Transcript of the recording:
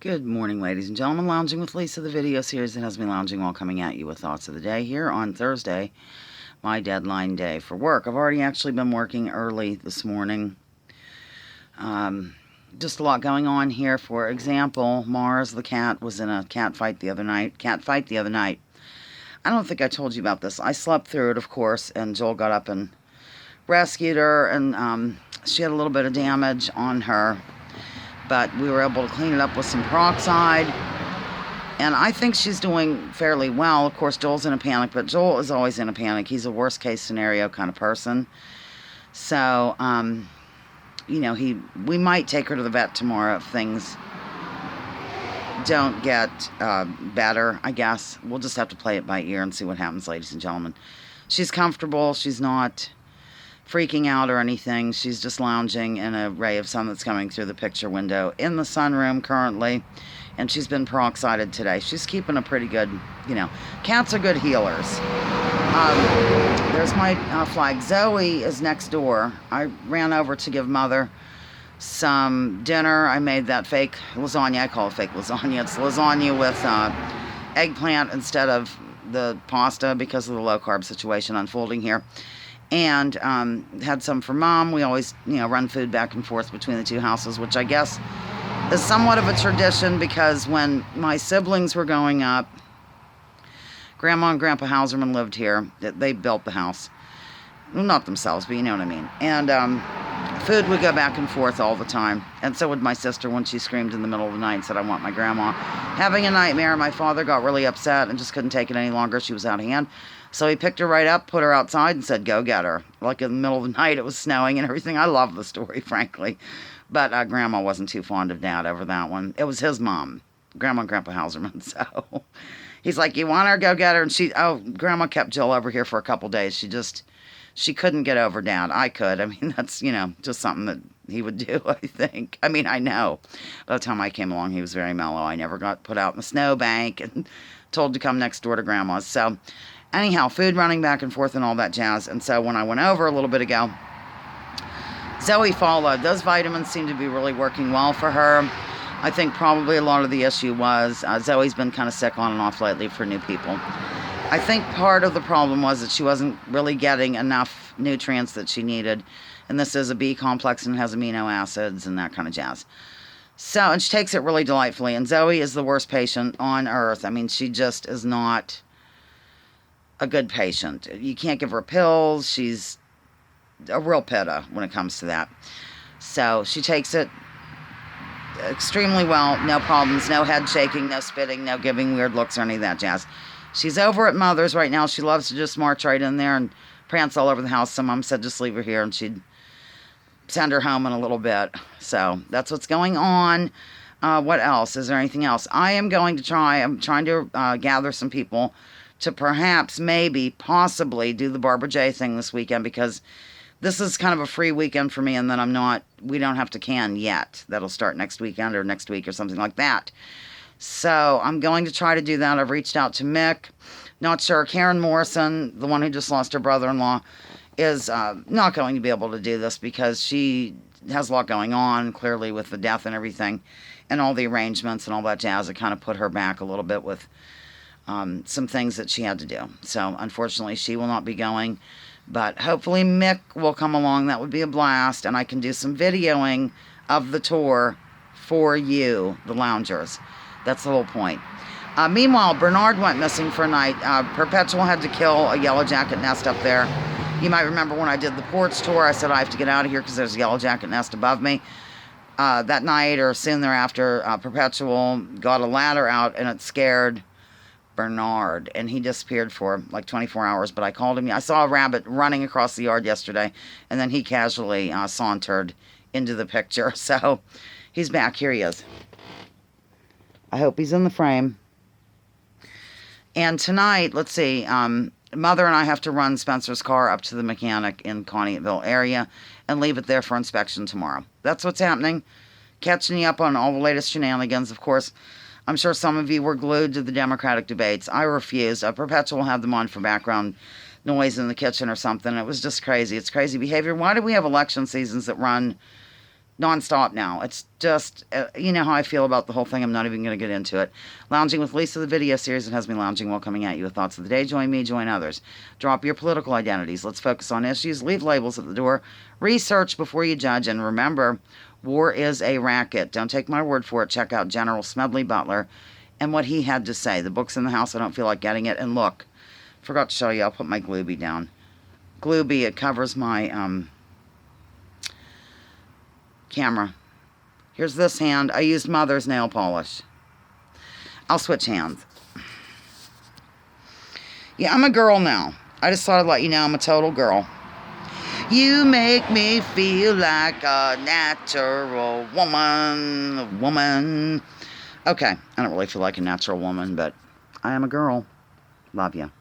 Good morning, ladies and gentlemen. Lounging with Lisa, the video series that has me lounging while coming at you with thoughts of the day here on Thursday, my deadline day for work. I've already actually been working early this morning. Just a lot going on here. For example, Mars the cat was in a cat fight the other night. I don't think I told you about this. I slept through it, of course, and Joel got up and rescued her, and she had a little bit of damage on her. But we were able to clean it up with some peroxide, and I think she's doing fairly well. Of course, Joel's in a panic, but Joel is always in a panic. He's a worst-case scenario kind of person. So, we might take her to the vet tomorrow if things don't get better, I guess. We'll just have to play it by ear and see what happens, ladies and gentlemen. She's comfortable. She's not freaking out or anything. She's just lounging in a ray of sun that's coming through the picture window in the sunroom currently, and she's been peroxided today. She's keeping a pretty good, cats are good healers. There's my flag. Zoe is next door. I ran over to give Mother some dinner. I made that fake lasagna. I call it fake lasagna. It's lasagna with eggplant instead of the pasta because of the low carb situation unfolding here. And had some for Mom. We always, run food back and forth between the two houses, which I guess is somewhat of a tradition because when my siblings were growing up, Grandma and Grandpa Hauserman lived here. They built the house. Well, not themselves, but you know what I mean. And food would go back and forth all the time. And so would my sister when she screamed in the middle of the night and said, "I want my grandma." Having a nightmare, my father got really upset and just couldn't take it any longer. She was out of hand. So he picked her right up, put her outside, and said, "Go get her." Like in the middle of the night, it was snowing and everything. I love the story, frankly. But Grandma wasn't too fond of Dad over that one. It was his mom, Grandma and Grandpa Hauserman. So he's like, "You want her? Go get her." And Grandma kept Jill over here for a couple days. She couldn't get over Dad. I could. I mean, that's, just something that he would do, I think. I mean, I know. By the time I came along, he was very mellow. I never got put out in the snowbank and told to come next door to Grandma's. So anyhow, food running back and forth and all that jazz. And so when I went over a little bit ago, Zoe followed. Those vitamins seem to be really working well for her. I think probably a lot of the issue was Zoe's been kind of sick on and off lately for new people. I think part of the problem was that she wasn't really getting enough nutrients that she needed. And this is a B complex and has amino acids and that kind of jazz. So, and she takes it really delightfully. And Zoe is the worst patient on earth. I mean, she just is not a good patient. You can't give her pills. She's a real pitta when it comes to that. So she takes it extremely well. No problems, no head shaking, no spitting, no giving weird looks or any of that jazz. She's over at Mother's right now. She loves to just march right in there and prance all over the house. So Mom said just leave her here and she'd send her home in a little bit. So that's what's going on. What else? Is there anything else? I'm trying to gather some people to perhaps, maybe, possibly do the Barbara J thing this weekend because this is kind of a free weekend for me and then we don't have to can yet. That'll start next weekend or next week or something like that. So I'm going to try to do that. I've reached out to Mick. Not sure. Karen Morrison, the one who just lost her brother-in-law, is not going to be able to do this because she has a lot going on, clearly with the death and everything and all the arrangements and all that jazz. It kind of put her back a little bit with some things that she had to do. So unfortunately, she will not be going. But hopefully Mick will come along. That would be a blast. And I can do some videoing of the tour for you, the loungers. That's the whole point. Meanwhile, Bernard went missing for a night. Perpetual had to kill a yellow jacket nest up there. You might remember when I did the porch tour, I said I have to get out of here because there's a yellow jacket nest above me. That night or soon thereafter, Perpetual got a ladder out and it scared Bernard. And he disappeared for like 24 hours. But I called him. I saw a rabbit running across the yard yesterday. And then he casually sauntered into the picture. So he's back. Here he is. I hope he's in the frame. And tonight, let's see, Mother and I have to run Spencer's car up to the mechanic in Conneautville area and leave it there for inspection tomorrow. That's what's happening. Catching you up on all the latest shenanigans. Of course, I'm sure some of you were glued to the Democratic debates. I refused. Perpetual had them on for background noise in the kitchen or something. It was just crazy. It's crazy behavior. Why do we have election seasons that run nonstop now. It's just, you know how I feel about the whole thing. I'm not even going to get into it. Lounging with Lisa, the video series that has me lounging while coming at you with thoughts of the day. Join me, join others. Drop your political identities. Let's focus on issues. Leave labels at the door. Research before you judge. And remember, war is a racket. Don't take my word for it. Check out General Smedley Butler and what he had to say. The book's in the house. I don't feel like getting it. And look, forgot to show you. I'll put my Glooby down. Glooby, it covers my camera. Here's this hand. I used Mother's nail polish. I'll switch hands. Yeah, I'm a girl now. I just thought I'd let you know I'm a total girl. You make me feel like a natural woman. Okay, I don't really feel like a natural woman, but I am a girl. Love you.